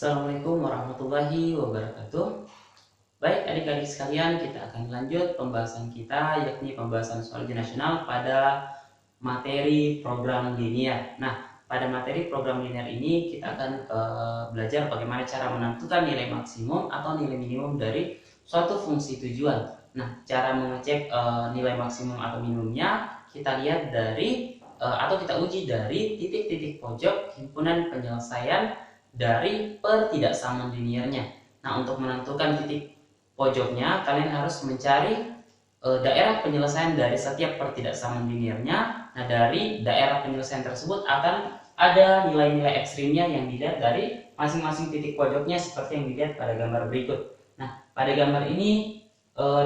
Assalamualaikum warahmatullahi wabarakatuh. Baik adik-adik sekalian, kita akan lanjut pembahasan kita, yakni pembahasan soal ujian nasional pada materi program linear. Nah, pada materi program linear ini kita akan belajar bagaimana cara menentukan nilai maksimum atau nilai minimum dari suatu fungsi tujuan. Nah, cara mengecek nilai maksimum atau minimumnya kita lihat dari atau kita uji dari titik-titik pojok himpunan penyelesaian dari pertidaksamaan linearnya. Nah, untuk menentukan titik pojoknya, kalian harus mencari daerah penyelesaian dari setiap pertidaksamaan linearnya. Nah, dari daerah penyelesaian tersebut akan ada nilai-nilai ekstrimnya yang dilihat dari masing-masing titik pojoknya seperti yang dilihat pada gambar berikut. Nah, pada gambar ini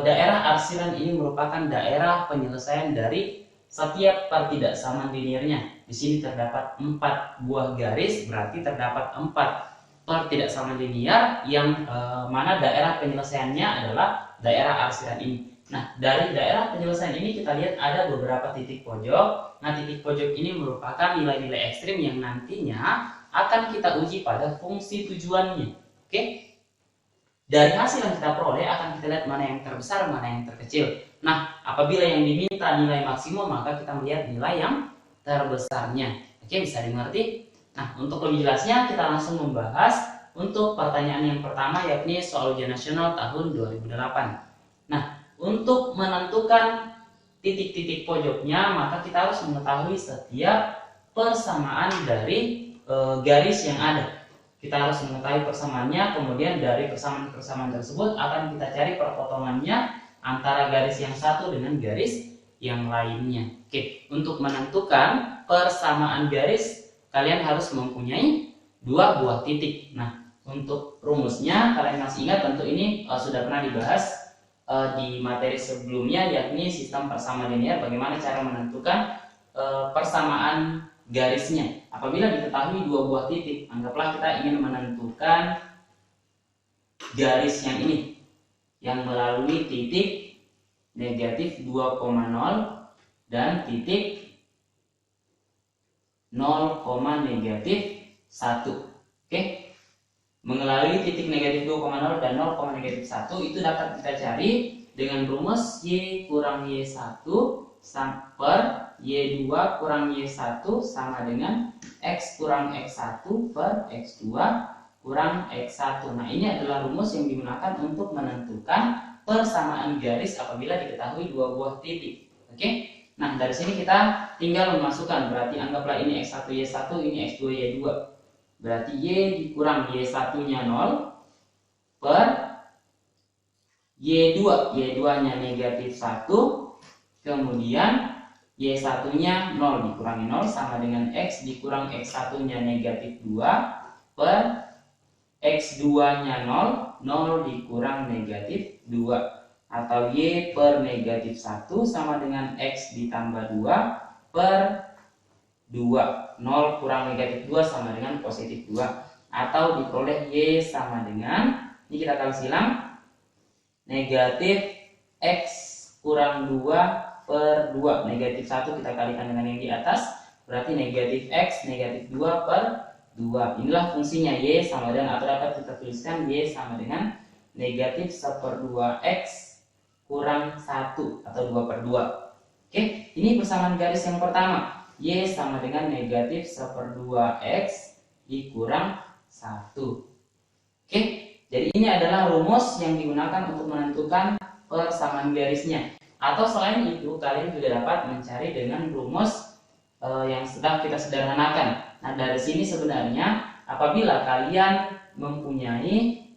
daerah arsiran ini merupakan daerah penyelesaian dari setiap pertidaksamaan linearnya. Di sini terdapat 4 buah garis, berarti terdapat 4 pertidaksamaan linear yang mana daerah penyelesaiannya adalah daerah arsiran ini. Nah, dari daerah penyelesaian ini kita lihat ada beberapa titik pojok. Nah, titik pojok ini merupakan nilai-nilai ekstrim yang nantinya akan kita uji pada fungsi tujuannya. Oke? Dari hasil yang kita peroleh akan kita lihat mana yang terbesar, mana yang terkecil. Nah, apabila yang diminta nilai maksimum, maka kita melihat nilai yang terbesarnya. Oke, bisa dimengerti? Nah, untuk lebih jelasnya kita langsung membahas untuk pertanyaan yang pertama, yakni soal ujian nasional tahun 2008. Nah, untuk menentukan titik-titik pojoknya, maka kita harus mengetahui setiap persamaan dari garis yang ada. Kita harus mengetahui persamaannya, kemudian dari persamaan-persamaan tersebut akan kita cari perpotongannya antara garis yang satu dengan garis yang lainnya. Oke, untuk menentukan persamaan garis, kalian harus mempunyai 2 buah titik. Nah, untuk rumusnya, kalian masih ingat tentu ini sudah pernah dibahas di materi sebelumnya, yakni sistem persamaan linear, bagaimana cara menentukan persamaan garisnya. Apabila diketahui 2 buah titik, anggaplah kita ingin menentukan garis yang ini yang melalui titik negatif 2,0 dan titik 0, negatif 1. Oke. Melalui titik negatif 2,0 dan 0, negatif 1 itu dapat kita cari dengan rumus Y kurang Y1 per Y2 kurang Y1 sama dengan X kurang X1 per X2 kurang X1. Nah, ini adalah rumus yang digunakan untuk menentukan persamaan garis apabila diketahui 2 buah titik. Oke? Nah, dari sini kita tinggal memasukkan, berarti anggaplah ini X1 Y1, ini X2 Y2. Berarti Y dikurang Y1-nya 0 per Y2, Y2-nya negatif 1, kemudian Y1-nya 0 dikurangi 0 sama dengan X dikurang X1-nya negatif 2 per X2-nya 0, 0 dikurang negatif 2. Atau Y per negatif 1 sama dengan X ditambah 2 per 2. 0 kurang negatif 2 sama dengan positif 2. Atau diperoleh Y sama dengan, ini kita kali silang, negatif X kurang 2 per 2. Negatif 1 kita kalikan dengan yang di atas, berarti negatif X negatif 2 per 2. Inilah fungsinya Y sama dengan, atau dapat kita tuliskan Y sama dengan negatif 1/2 X kurang 1 atau 2 per 2. Oke, ini persamaan garis yang pertama. Y sama dengan negatif 1/2 X dikurang 1. Oke, jadi ini adalah rumus yang digunakan untuk menentukan persamaan garisnya. Atau selain itu, kalian juga dapat mencari dengan rumus yang sudah kita sederhanakan. Nah, dari sini sebenarnya apabila kalian mempunyai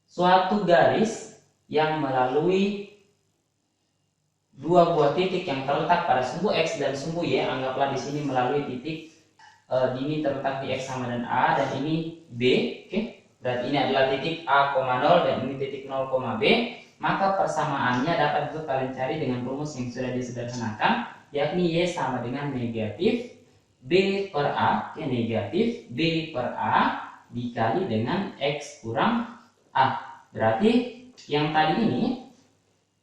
suatu garis yang melalui 2 buah titik yang terletak pada sumbu X dan sumbu Y, anggaplah di sini melalui titik ini terletak di X sama dengan A dan ini B, oke? Berarti ini adalah titik A, 0 dan ini titik 0, B. Maka persamaannya dapat juga kalian cari dengan rumus yang sudah disederhanakan, yakni Y sama dengan negatif B per A, oke, negatif B per A dikali dengan X kurang A. Berarti yang tadi ini,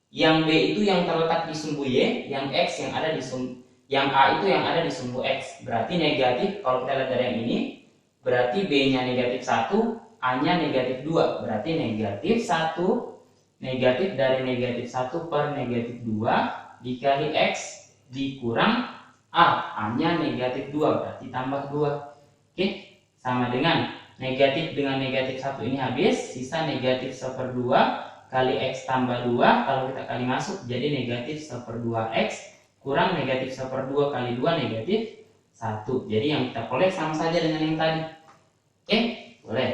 yang B itu yang terletak di sumbu Y, yang X yang A itu yang ada di sumbu X. Berarti negatif, kalau kita lihat dari yang ini, berarti B-nya negatif 1, A-nya negatif 2. Berarti negatif 1, negatif dari negatif 1 per negatif 2 dikali X dikurang A. A-nya negatif 2, berarti tambah 2. Oke, sama dengan negatif 1 ini habis, sisa negatif 1/2 kali X tambah 2, kalau kita kali masuk jadi negatif 1/2 X kurang negatif 1/2 kali 2 negatif 1. Jadi yang kita kolek sama saja dengan yang tadi. Oke, boleh.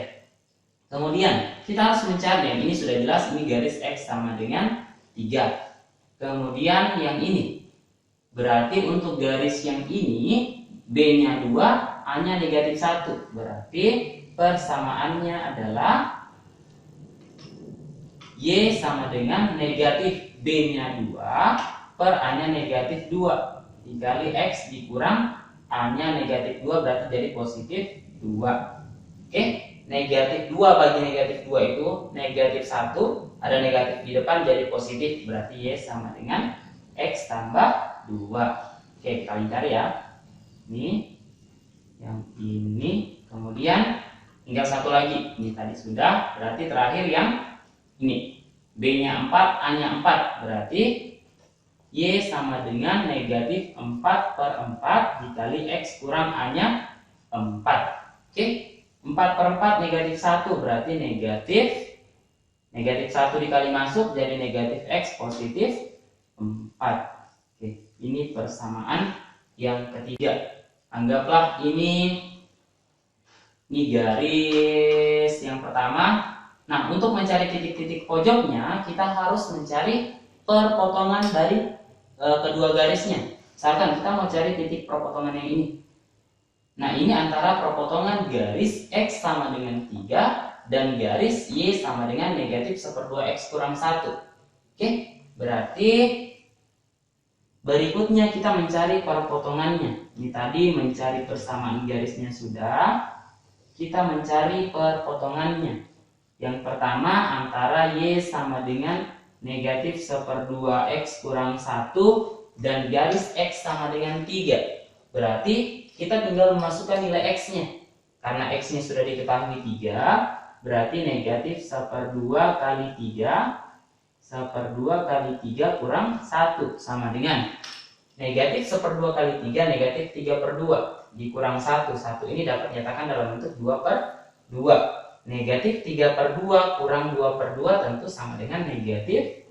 Kemudian kita harus mencari, yang ini sudah jelas, ini garis X sama dengan 3. Kemudian yang ini, berarti untuk garis yang ini B-nya 2, A-nya negatif 1. Berarti persamaannya adalah Y sama dengan negatif B-nya 2 per A-nya negatif 2 dikali X dikurang A-nya negatif 2, berarti jadi positif 2. Oke, negatif 2 bagi negatif 2 itu negatif 1, ada negatif di depan jadi positif, berarti Y sama dengan X tambah 2. Oke, kita cari ya. Ini, yang ini, kemudian tinggal satu lagi. Ini tadi sudah, berarti terakhir yang ini. B-nya 4, A-nya 4, berarti Y sama dengan negatif 4 per 4 dikali X kurang A-nya 4. Oke, 4 per 4 negatif 1, berarti negatif 1 dikali masuk jadi negatif X positif 4. Oke, ini persamaan yang ketiga. Anggaplah ini garis yang pertama. Nah, untuk mencari titik-titik pojoknya, kita harus mencari perpotongan dari kedua garisnya. Misalkan kita mau cari titik perpotongan yang ini. Nah, ini antara perpotongan garis X sama dengan 3 dan garis Y sama dengan negatif 1/2 X kurang 1. Oke, berarti berikutnya kita mencari perpotongannya. Ini tadi mencari persamaan garisnya sudah, kita mencari perpotongannya. Yang pertama antara Y sama dengan negatif 1/2 X kurang 1 dan garis X sama dengan 3. Berarti kita tinggal memasukkan nilai X-nya. Karena X-nya sudah diketahui 3, berarti negatif 1/2 kali 3, 1/2 kali 3 kurang 1 sama dengan negatif 1/2 kali 3, negatif 3/2 dikurang 1. 1 ini dapat dinyatakan dalam bentuk 2/2. Negatif 3/2 kurang 2/2 tentu sama dengan negatif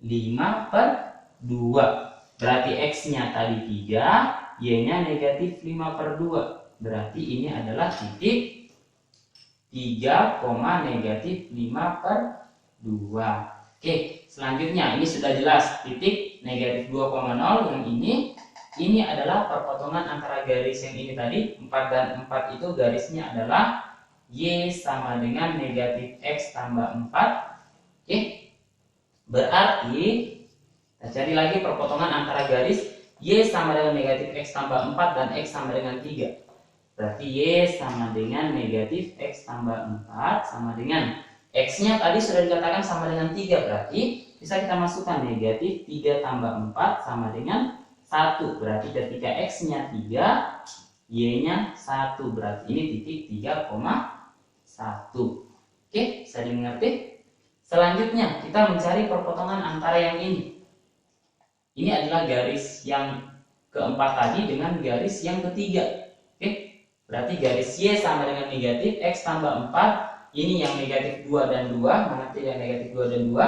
5/2. Berarti X-nya tadi 3, Y-nya negatif 5/2. Berarti ini adalah titik 3, negatif 5/2. Oke, selanjutnya ini sudah jelas titik negatif 2,0 yang ini adalah perpotongan antara garis yang ini tadi 4 dan 4 itu garisnya adalah Y sama dengan negatif X tambah 4. Oke, berarti kita cari lagi perpotongan antara garis Y sama dengan negatif X tambah 4 dan X sama dengan 3. Berarti Y sama dengan negatif X tambah 4 sama dengan X-nya tadi sudah dikatakan sama dengan 3, berarti bisa kita masukkan negatif 3 tambah 4 sama dengan 1. Berarti ketika X-nya 3, Y-nya 1, berarti ini titik 3,1. Oke, bisa dimengerti? Selanjutnya kita mencari perpotongan antara yang ini. Ini adalah garis yang keempat tadi dengan garis yang ketiga. Oke, berarti garis Y sama dengan negatif X tambah 4. Ini yang negatif 2 dan 2, mana tidak negatif 2 dan 2?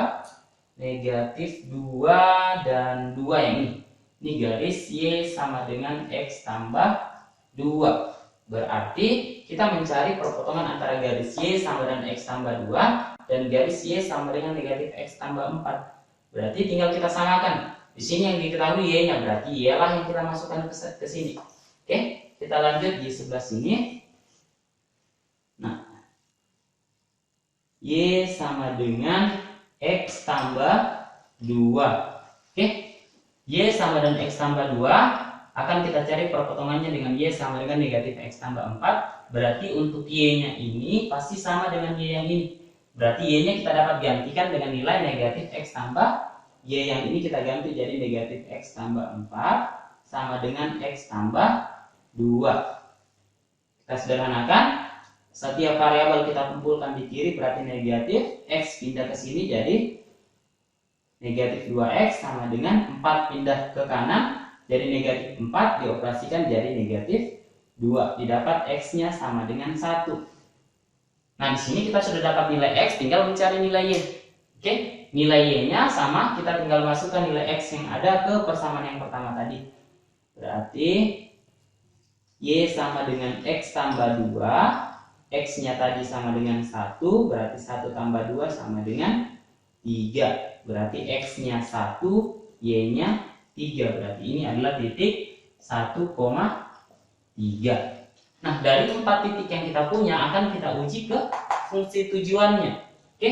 Negatif 2 dan 2 yang ini. Ini garis Y sama dengan X tambah 2. Berarti kita mencari perpotongan antara garis Y sama dengan X tambah 2 dan garis Y sama dengan negatif X tambah 4. Berarti tinggal kita samakan. Di sini yang diketahui Y-nya, berarti Y lah yang kita masukkan ke sini. Oke, kita lanjut di sebelah sini. Nah, Y sama dengan X tambah 2. Oke, Y sama dengan X tambah 2 akan kita cari perpotongannya dengan Y sama dengan negatif X tambah 4. Berarti untuk Y-nya ini pasti sama dengan Y yang ini. Berarti Y-nya kita dapat gantikan dengan nilai negatif X tambah Y yang ini kita ganti jadi negatif X tambah 4 sama dengan X tambah 2. Kita sederhanakan, setiap variabel kita kumpulkan di kiri berarti negatif, X pindah ke sini jadi negatif 2X sama dengan 4 pindah ke kanan, jadi negatif 4 dioperasikan jadi negatif 2, didapat X-nya sama dengan 1. Nah, di sini kita sudah dapat nilai X, tinggal mencari nilai Y. Oke, nilai Y-nya sama, kita tinggal masukkan nilai X yang ada ke persamaan yang pertama tadi. Berarti Y sama dengan X tambah 2, X-nya tadi sama dengan 1, berarti 1 tambah 2 sama dengan 3. Berarti X-nya 1, Y-nya 3. Berarti ini adalah titik 1,3. Nah, dari 4 titik yang kita punya akan kita uji ke fungsi tujuannya. Oke,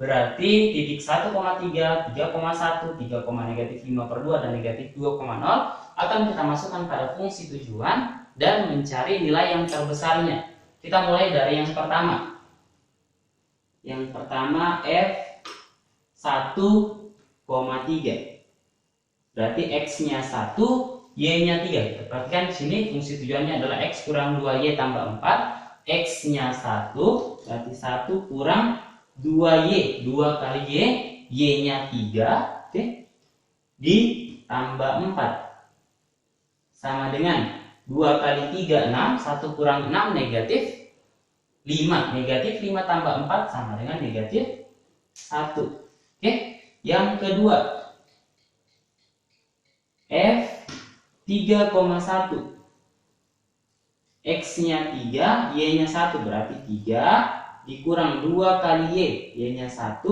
berarti titik 1,3, 3,1, 3, negatif 5/2 dan negatif 2,0 akan kita masukkan pada fungsi tujuan dan mencari nilai yang terbesarnya. Kita mulai dari yang pertama. Yang pertama F1,3. Berarti X-nya 1, Y-nya 3. Kita perhatikan di sini fungsi tujuannya adalah X kurang 2Y tambah 4. X-nya 1, berarti 1 kurang 2Y. 2 kali Y, Y-nya 3. Oke. Ditambah 4. Sama dengan 2 kali 3, 6. 1 kurang 6, negatif 5. Negatif 5 tambah 4 sama dengan negatif 1. Oke. Yang kedua, F3,1. X-nya 3, Y-nya 1. Berarti 3 dikurang 2 kali Y. Y-nya 1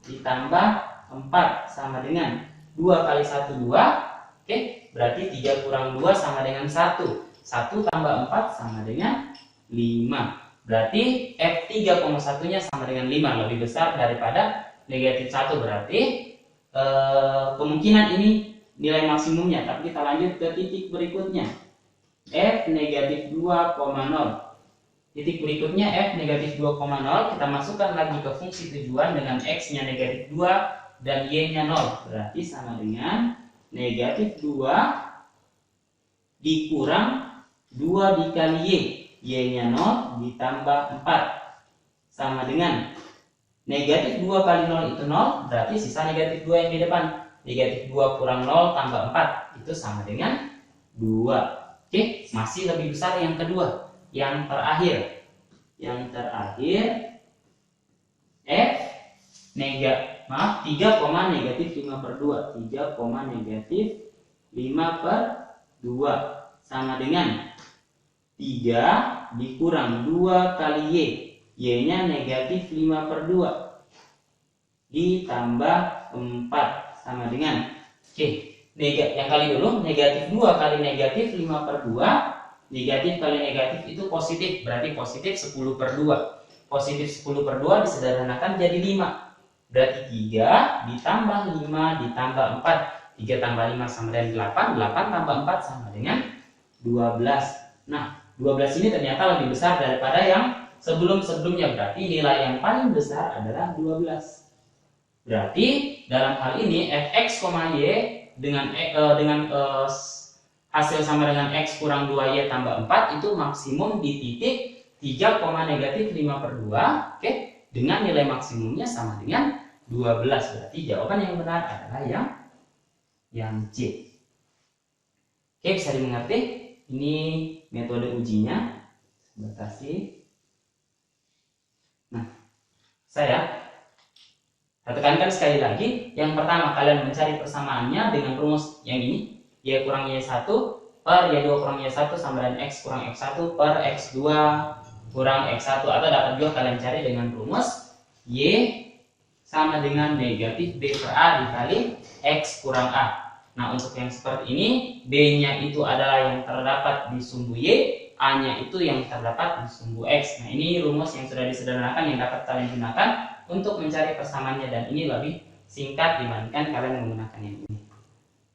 ditambah 4 sama dengan 2 kali 1, 2. Oke, berarti 3 kurang 2 sama dengan 1. 1 tambah 4 sama dengan 5. Berarti F3,1 nya sama dengan 5, lebih besar daripada negatif 1. Berarti kemungkinan ini nilai maksimumnya. Tapi kita lanjut ke titik berikutnya, F negatif 2,0. Titik berikutnya F negatif 2,0, kita masukkan lagi ke fungsi tujuan dengan X-nya negatif 2 dan Y-nya 0. Berarti sama dengan negatif 2 dikurang 2 dikali Y. Y-nya 0 ditambah 4 sama dengan negatif 2 kali 0 itu 0. Berarti sisa negatif 2 yang di depan. Negatif 2 kurang 0 tambah 4 itu sama dengan 2. Oke, masih lebih besar yang kedua. Yang terakhir F 3, negatif 5/2. 3, negatif 5/2 sama dengan 3 dikurang 2 kali Y. Y-nya negatif 5/2 ditambah 4 sama dengan, yang kali dulu, negatif 2 kali negatif 5/2. Negatif kali negatif itu positif, berarti positif 10/2. Positif 10/2 disederhanakan jadi 5. Berarti 3 ditambah 5 ditambah 4. 3 tambah 5 sama dengan 8. 8 tambah 4 sama dengan 12. Nah, 12 ini ternyata lebih besar daripada yang sebelum-sebelumnya. Berarti nilai yang paling besar adalah 12. Berarti dalam hal ini Fx, Y dengan hasil sama dengan X kurang 2Y tambah 4 itu maksimum di titik 3, negatif 5/2. Oke, dengan nilai maksimumnya sama dengan 12. Berarti jawaban yang benar adalah yang C. Oke, bisa dimengerti? Ini metode ujinya. Terima kasih. Nah, saya tekankan sekali lagi. Yang pertama, kalian mencari persamaannya dengan rumus yang ini. Y kurang Y1 per Y2 kurang Y1 sama dengan X kurang X1 per X2 kurang X1. Atau dapat juga kalian cari dengan rumus Y sama dengan negatif B per A dikali X kurang A. Nah, untuk yang seperti ini, B-nya itu adalah yang terdapat di sumbu Y, A-nya itu yang terdapat di sumbu X. Nah, ini rumus yang sudah disederhanakan yang dapat kalian gunakan untuk mencari persamaannya, dan ini lebih singkat dibandingkan kalian menggunakan yang ini.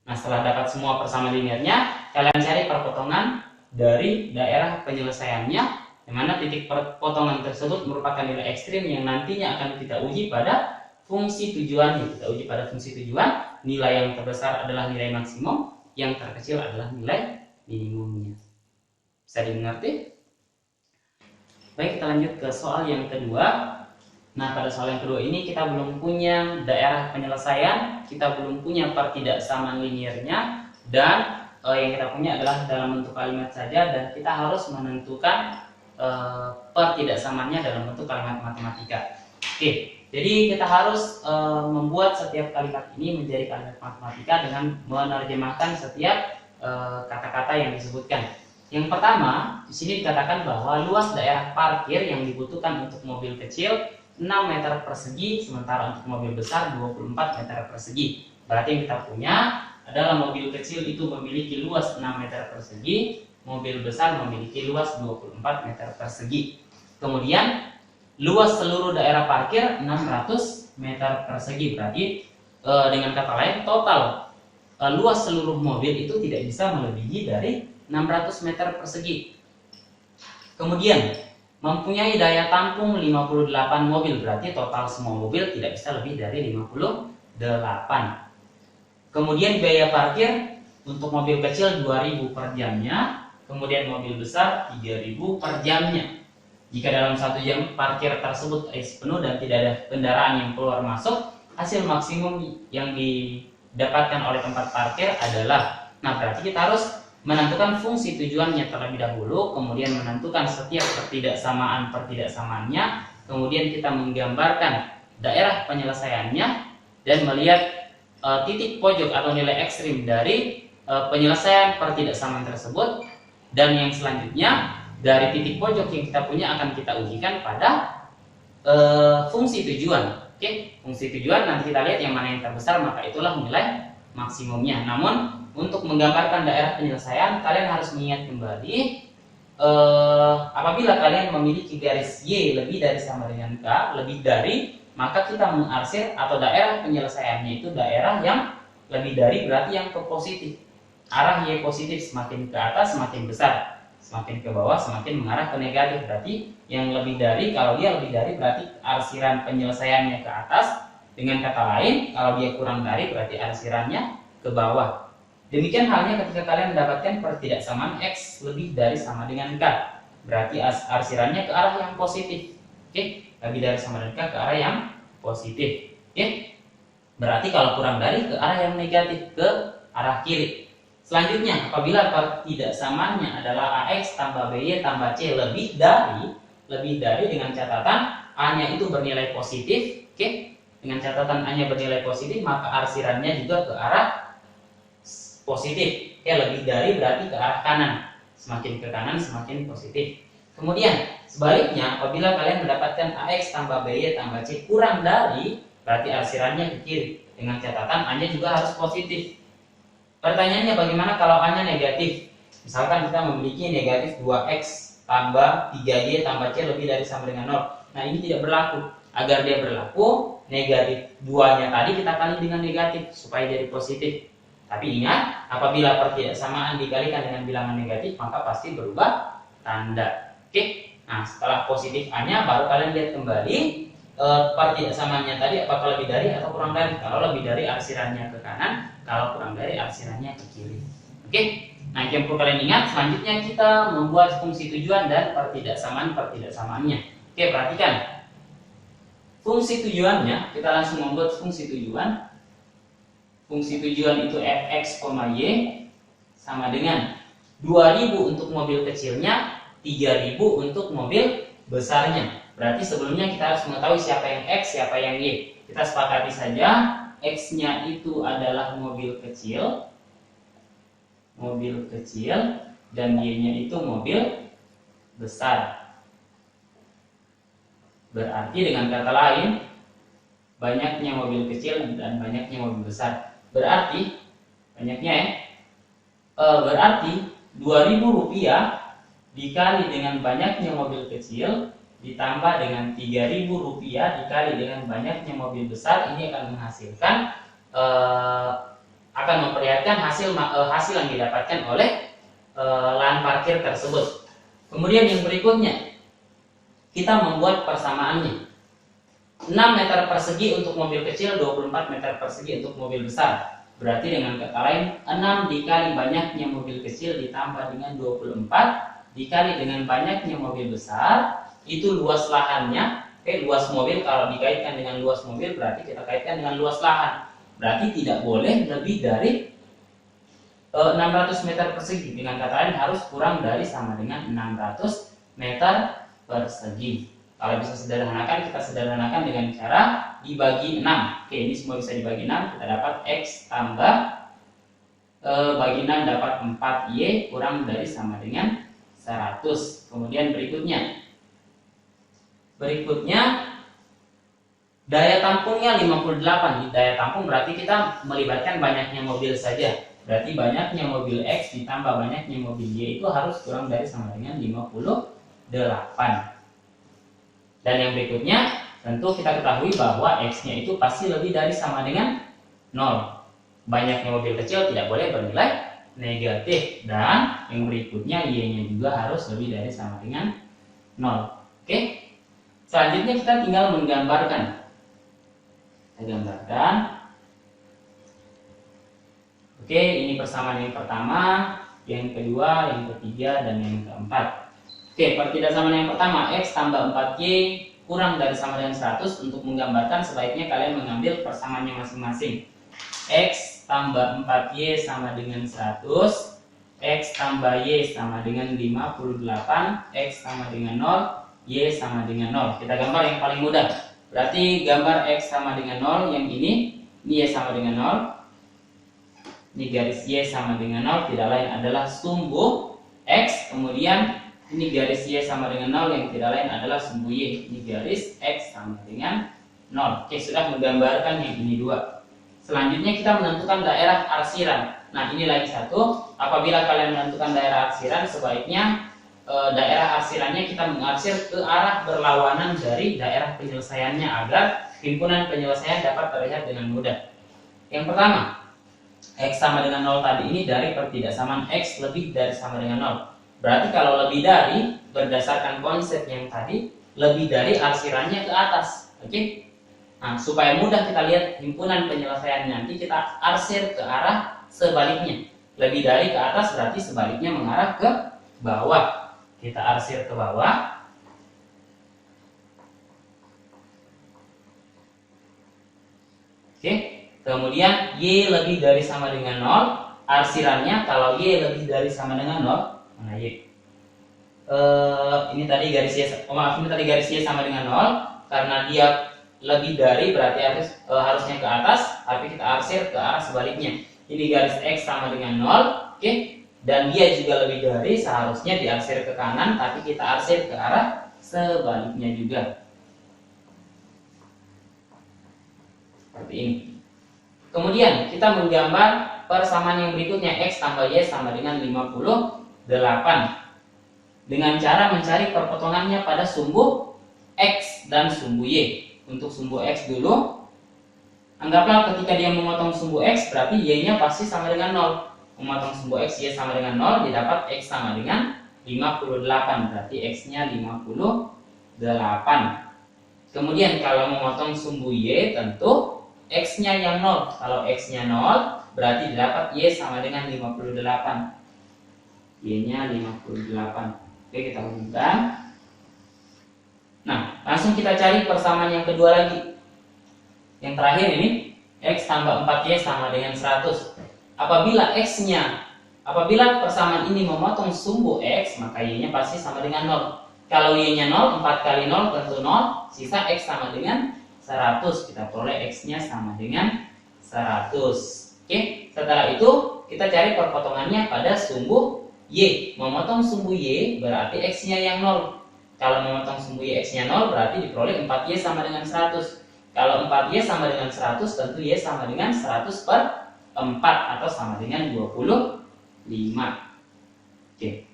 Nah, setelah dapat semua persamaan linearnya, kalian cari perpotongan dari daerah penyelesaiannya, di mana titik perpotongan tersebut merupakan nilai ekstrim yang nantinya akan kita uji pada fungsi tujuannya. Kita uji pada fungsi tujuan, nilai yang terbesar adalah nilai maksimum, yang terkecil adalah nilai minimumnya. Bisa dimengerti? Baik, kita lanjut ke soal yang kedua. Nah, pada soal yang kedua ini kita belum punya daerah penyelesaian, kita belum punya pertidaksamaan liniernya, dan yang kita punya adalah dalam bentuk kalimat saja, dan kita harus menentukan pertidaksamaannya dalam bentuk kalimat matematika. Oke, jadi kita harus membuat setiap kalimat ini menjadi kalimat matematika dengan menerjemahkan setiap kata-kata yang disebutkan. Yang pertama, di sini dikatakan bahwa luas daerah parkir yang dibutuhkan untuk mobil kecil 6 meter persegi, sementara untuk mobil besar 24 meter persegi. Berarti yang kita punya adalah mobil kecil itu memiliki luas 6 meter persegi, mobil besar memiliki luas 24 meter persegi. Kemudian luas seluruh daerah parkir 600 meter persegi. Berarti dengan kata lain total luas seluruh mobil itu tidak bisa melebihi dari 600 meter persegi. Kemudian mempunyai daya tampung 58 mobil, berarti total semua mobil tidak bisa lebih dari 58. Kemudian biaya parkir untuk mobil kecil 2.000 per jamnya, kemudian mobil besar 3.000 per jamnya. Jika dalam 1 jam parkir tersebut isi penuh dan tidak ada kendaraan yang keluar masuk, hasil maksimum yang didapatkan oleh tempat parkir adalah, nah berarti kita harus menentukan fungsi tujuannya terlebih dahulu, kemudian menentukan setiap pertidaksamaannya, kemudian kita menggambarkan daerah penyelesaiannya dan melihat titik pojok atau nilai ekstrim dari penyelesaian pertidaksamaan tersebut, dan yang selanjutnya dari titik pojok yang kita punya akan kita ujikan pada fungsi tujuan. Oke, fungsi tujuan nanti kita lihat yang mana yang terbesar, maka itulah nilai maksimumnya. Namun untuk menggambarkan daerah penyelesaian, kalian harus mengingat kembali apabila kalian memiliki garis Y lebih dari sama dengan K, lebih dari, maka kita mengarsir atau daerah penyelesaiannya itu daerah yang lebih dari, berarti yang ke positif. Arah Y positif, semakin ke atas semakin besar, semakin ke bawah semakin mengarah ke negatif. Berarti yang lebih dari, kalau dia lebih dari berarti arsiran penyelesaiannya ke atas. Dengan kata lain, kalau dia kurang dari berarti arsirannya ke bawah. Demikian halnya ketika kalian mendapatkan pertidaksamaan X lebih dari sama dengan K, berarti arsirannya ke arah yang positif. Oke, lebih dari sama dengan K ke arah yang positif. Oke, berarti kalau kurang dari ke arah yang negatif, ke arah kiri. Selanjutnya, apabila pertidaksamaannya adalah AX tambah BY tambah C lebih dari dengan catatan A-nya itu bernilai positif. Oke, dengan catatan A-nya bernilai positif, maka arsirannya juga ke arah positif. Ya, lebih dari berarti ke arah kanan, semakin ke kanan semakin positif. Kemudian sebaliknya, apabila kalian mendapatkan AX tambah BY tambah C kurang dari, berarti arsirannya ke kiri, dengan catatan A-nya juga harus positif. Pertanyaannya, bagaimana kalau A-nya negatif? Misalkan kita memiliki negatif 2X tambah 3Y tambah C lebih dari sama dengan 0. Nah, ini tidak berlaku. Agar dia berlaku, negatif 2-nya tadi kita kali dengan negatif supaya jadi positif. Tapi ingat, apabila pertidaksamaan dikalikan dengan bilangan negatif, maka pasti berubah tanda. Oke. Nah, setelah positif A-nya, baru kalian lihat kembali pertidaksamaannya tadi apakah lebih dari atau kurang dari. Kalau lebih dari, arsirannya ke kanan. Kalau kurang dari, arsirannya ke kiri. Oke. Nah, yang perlu kalian ingat, selanjutnya kita membuat fungsi tujuan dan pertidaksamaannya. Oke, perhatikan. Fungsi tujuannya, kita langsung membuat fungsi tujuan. Fungsi tujuan itu fx, y sama dengan 2000 untuk mobil kecilnya, 3000 untuk mobil besarnya. Berarti sebelumnya kita harus mengetahui siapa yang x, siapa yang y. Kita sepakati saja, x-nya itu adalah mobil kecil, dan y-nya itu mobil besar. Berarti dengan kata lain, banyaknya mobil kecil dan banyaknya mobil besar. Berarti berarti 2.000 rupiah dikali dengan banyaknya mobil kecil ditambah dengan 3.000 rupiah dikali dengan banyaknya mobil besar, ini akan menghasilkan akan memperlihatkan hasil yang didapatkan oleh lahan parkir tersebut. Kemudian yang berikutnya, kita membuat persamaannya. 6 meter persegi untuk mobil kecil, 24 meter persegi untuk mobil besar. Berarti dengan kata lain, 6 dikali banyaknya mobil kecil ditambah dengan 24 dikali dengan banyaknya mobil besar, itu luas lahannya. Luas mobil, kalau dikaitkan dengan luas mobil berarti kita kaitkan dengan luas lahan. Berarti tidak boleh lebih dari 600 meter persegi. Dengan kata lain harus kurang dari sama dengan 600 meter persegi. Kalau bisa sederhanakan, kita sederhanakan dengan cara dibagi 6. Oke, ini semua bisa dibagi 6. Kita dapat X tambah bagi 6 dapat 4Y kurang dari sama dengan 100. Kemudian berikutnya daya tampungnya 58. Di daya tampung berarti kita melibatkan banyaknya mobil saja. Berarti banyaknya mobil X ditambah banyaknya mobil Y itu harus kurang dari sama dengan 58. Dan yang berikutnya, tentu kita ketahui bahwa X-nya itu pasti lebih dari sama dengan 0. Banyaknya mobil kecil tidak boleh bernilai negatif. Dan yang berikutnya, Y-nya juga harus lebih dari sama dengan 0. Oke. Selanjutnya kita tinggal menggambarkan. Kita gambarkan. Oke, ini persamaan yang pertama, yang kedua, yang ketiga, dan yang keempat. Oke, pertidaksamaan yang pertama, X tambah 4Y kurang dari sama dengan 100. Untuk menggambarkan sebaiknya kalian mengambil persamaannya masing-masing. X tambah 4Y sama dengan 100, X tambah Y sama dengan 58, X sama dengan 0, Y sama dengan 0. Kita gambar yang paling mudah. Berarti gambar X sama dengan 0, yang ini Y sama dengan 0. Ini garis Y sama dengan 0, tidak lain adalah sumbu X. Kemudian ini garis Y sama dengan 0, yang tidak lain adalah sumbu Y. Ini garis X sama dengan 0. Oke, sudah menggambarkan yang ini dua. Selanjutnya kita menentukan daerah arsiran. Nah, ini lagi satu. Apabila kalian menentukan daerah arsiran, sebaiknya daerah arsirannya kita mengarsir ke arah berlawanan dari daerah penyelesaiannya agar himpunan penyelesaian dapat terlihat dengan mudah. Yang pertama, X sama dengan 0 tadi ini dari pertidaksamaan X lebih dari sama dengan 0. Berarti kalau lebih dari, berdasarkan konsep yang tadi, lebih dari arsirannya ke atas. Oke? Nah, supaya mudah kita lihat himpunan penyelesaian nanti, kita arsir ke arah sebaliknya. Lebih dari ke atas berarti sebaliknya mengarah ke bawah. Kita arsir ke bawah. Oke. Kemudian Y lebih dari sama dengan 0. Arsirannya kalau Y lebih dari sama dengan 0. Mana Y? Ini tadi garis Y, ini tadi garis Y sama dengan 0. Karena dia lebih dari berarti harusnya ke atas, tapi kita arsir ke arah sebaliknya. Ini garis X sama dengan 0. Oke. Dan dia juga lebih dari, seharusnya diarsir ke kanan, tapi kita arsir ke arah sebaliknya juga. Seperti ini. Kemudian kita menggambar persamaan yang berikutnya, X tambah Y sama dengan 58. Dengan cara mencari perpotongannya pada sumbu X dan sumbu Y. Untuk sumbu X dulu, anggaplah ketika dia memotong sumbu X, berarti Y-nya pasti sama dengan 0. Memotong sumbu X, Y sama dengan 0, didapat X sama dengan 58. Berarti X-nya 58. Kemudian kalau memotong sumbu Y, tentu X-nya yang 0. Kalau X-nya 0, berarti didapat Y sama dengan 58. Y-nya 58. Oke, kita umumkan. Nah, langsung kita cari persamaan yang kedua lagi. Yang terakhir ini, X tambah 4Y sama dengan 100. Apabila persamaan ini memotong sumbu X, maka Y-nya pasti sama dengan 0. Kalau Y-nya 0, 4 kali 0 tentu 0, sisa X sama dengan 100. Kita peroleh X-nya sama dengan 100. Oke, setelah itu kita cari perpotongannya pada sumbu Y. Memotong sumbu Y berarti X-nya yang 0. Kalau memotong sumbu Y X-nya 0 berarti diperoleh 4Y sama dengan 100. Kalau 4Y sama dengan 100, tentu Y sama dengan 100 per 4 atau sama dengan 25. Oke.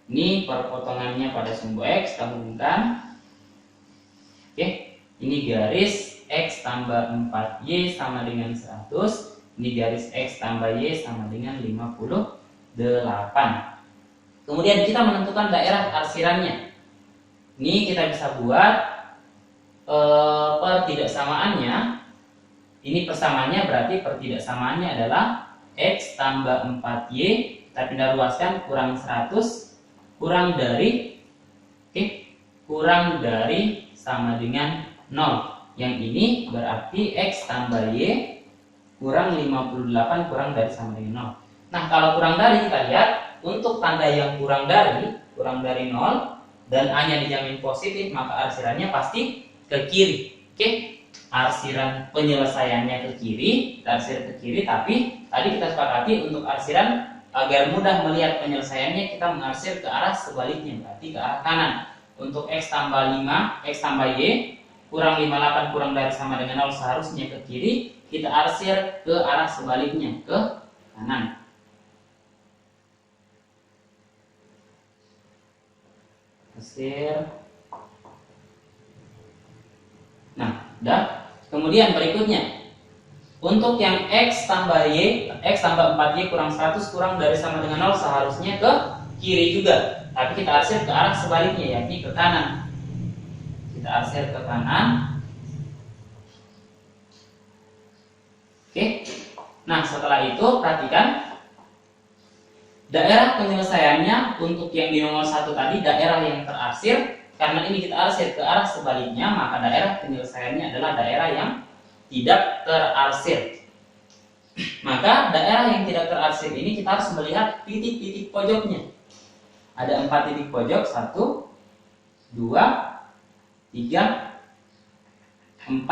Ini perpotongannya pada sumbu X, kita hubungkan. Oke. Ini garis X tambah 4Y sama dengan 100. Ini garis X tambah Y sama dengan 58. Kemudian kita menentukan daerah arsirannya. Ini kita bisa buat pertidaksamaannya. Ini persamaannya berarti pertidaksamaannya adalah X tambah 4Y, kita pindah luaskan kurang 100 kurang dari kurang dari sama dengan 0. Yang ini berarti X tambah Y kurang 58 kurang dari sama dengan 0. Nah, kalau kurang dari, kita lihat untuk tanda yang kurang dari 0 dan A-nya dijamin positif, maka arsirannya pasti ke kiri. Oke, arsiran penyelesaiannya ke kiri, kita arsir ke kiri, tapi tadi kita sepakati untuk arsiran agar mudah melihat penyelesaiannya kita mengarsir ke arah sebaliknya, berarti ke arah kanan. Untuk X tambah 5, X tambah Y kurang 58 kurang dari sama dengan 0 seharusnya ke kiri, kita arsir ke arah sebaliknya, ke kanan. Arsir. Nah, udah. Kemudian berikutnya, untuk yang X tambah Y, X tambah 4Y kurang 100 kurang dari sama dengan 0 seharusnya ke kiri juga. Tapi kita arsir ke arah sebaliknya, yakni ke kanan. Kita arsir ke kanan. Oke. Nah, setelah itu perhatikan daerah penyelesaiannya untuk yang di nomor 1 tadi, daerah yang terarsir. Karena ini kita arsir ke arah sebaliknya, maka daerah penyelesaiannya adalah daerah yang tidak terarsir. Maka daerah yang tidak terarsir ini kita harus melihat titik-titik pojoknya. Ada 4 titik pojok, 1, 2, 3, 4.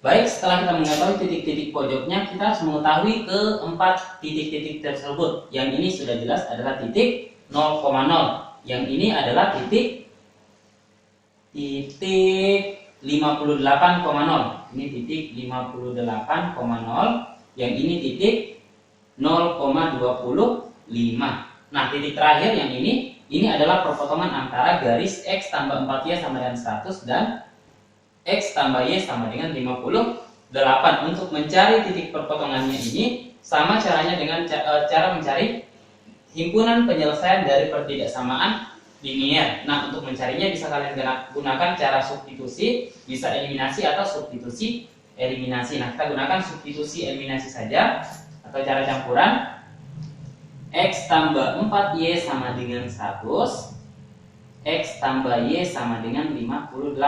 Baik, setelah kita mengetahui titik-titik pojoknya, kita harus mengetahui keempat titik-titik tersebut. Yang ini sudah jelas adalah titik 0,0. Yang ini adalah titik 58,0. Ini titik 58,0. Yang ini titik 0,25. Nah, titik terakhir yang ini adalah perpotongan antara garis X tambah 4Y sama dengan 100 dan X tambah Y sama dengan 58. Untuk mencari titik perpotongannya ini sama caranya dengan cara mencari himpunan penyelesaian dari pertidaksamaan linier. Nah, untuk mencarinya bisa kalian gunakan cara substitusi, bisa eliminasi atau substitusi eliminasi. Nah, kita gunakan substitusi eliminasi saja atau cara campuran. X tambah 4Y sama dengan 100, X tambah Y sama dengan 58.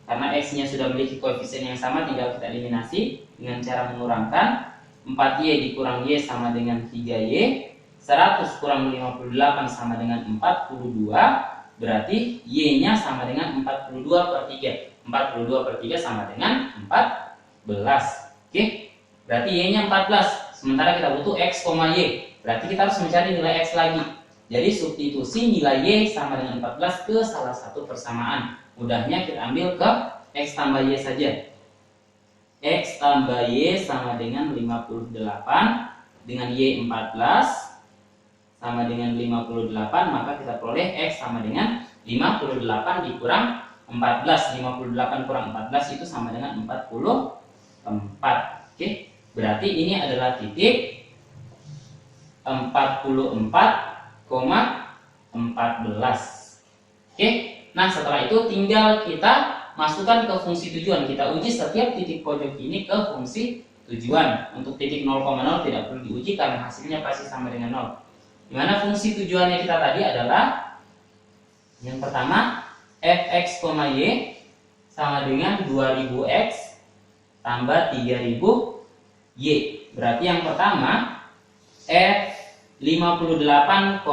Karena X-nya sudah memiliki koefisien yang sama, tinggal kita eliminasi dengan cara mengurangkan. 4Y dikurang Y sama dengan 3Y. 100 kurang 58 sama dengan 42. Berarti Y-nya sama dengan 42 per 3. 42 per 3 sama dengan 14. Oke, berarti Y-nya 14. Sementara kita butuh X, Y. Berarti kita harus mencari nilai X lagi. Jadi substitusi nilai Y sama dengan 14 ke salah satu persamaan. Mudahnya kita ambil ke X tambah Y saja. X tambah Y sama dengan 58 dengan Y 14 sama dengan 58, maka kita peroleh X sama dengan 58 dikurang 14. 58 kurang 14 itu sama dengan 44. Oke, berarti ini adalah titik 44,14. Oke, nah setelah itu tinggal kita masukkan ke fungsi tujuan. Kita uji setiap titik pojok ini ke fungsi tujuan. Untuk titik 0,0 tidak perlu diuji karena hasilnya pasti sama dengan 0. Dimana fungsi tujuannya kita tadi adalah yang pertama fx, y sama dengan 2000x tambah 3000y. Berarti yang pertama f 58,0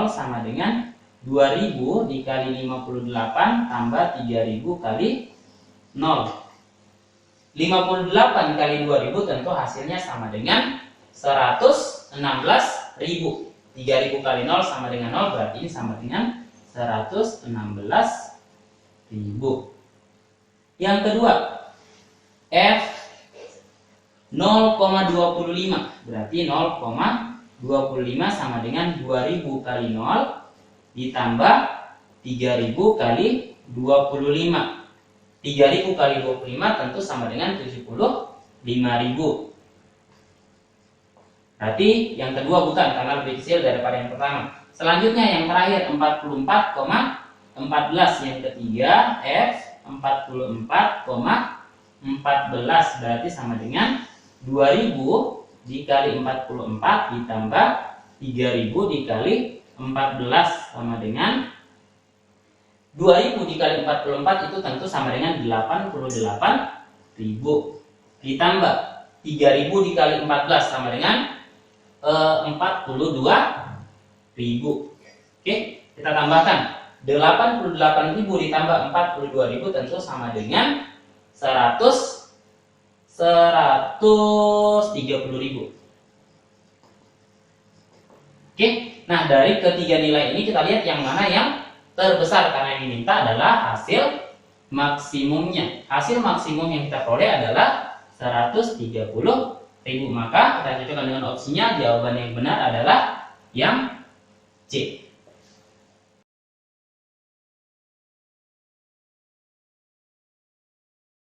sama dengan 2000 dikali 58 tambah 3000 kali 0. 58 kali 2000 tentu hasilnya sama dengan 116.000. 3000 kali 0 sama dengan 0, berarti ini sama dengan 116.000. Yang kedua, F 0,25, berarti 0,25 sama dengan 2000 kali 0 ditambah 3000 kali 25. 3000 kali 25 tentu sama dengan 75.000. Berarti yang kedua bukan, karena lebih kecil daripada yang pertama. Selanjutnya yang terakhir 44,14. Yang ketiga F 44,14, berarti sama dengan 2000 dikali 44 ditambah 3000 dikali 14 sama dengan 2000 dikali 44 itu tentu sama dengan 88.000 ditambah 3000 dikali 14 sama dengan 42.000. Oke, kita tambahkan 88.000 ditambah 42.000 tentu sama dengan 130.000. Oke, nah dari ketiga nilai ini kita lihat yang mana yang terbesar, karena yang diminta adalah hasil maksimumnya. Hasil maksimum yang kita peroleh adalah 130.000. Maka kita cocokkan dengan opsinya. Jawaban yang benar adalah yang C.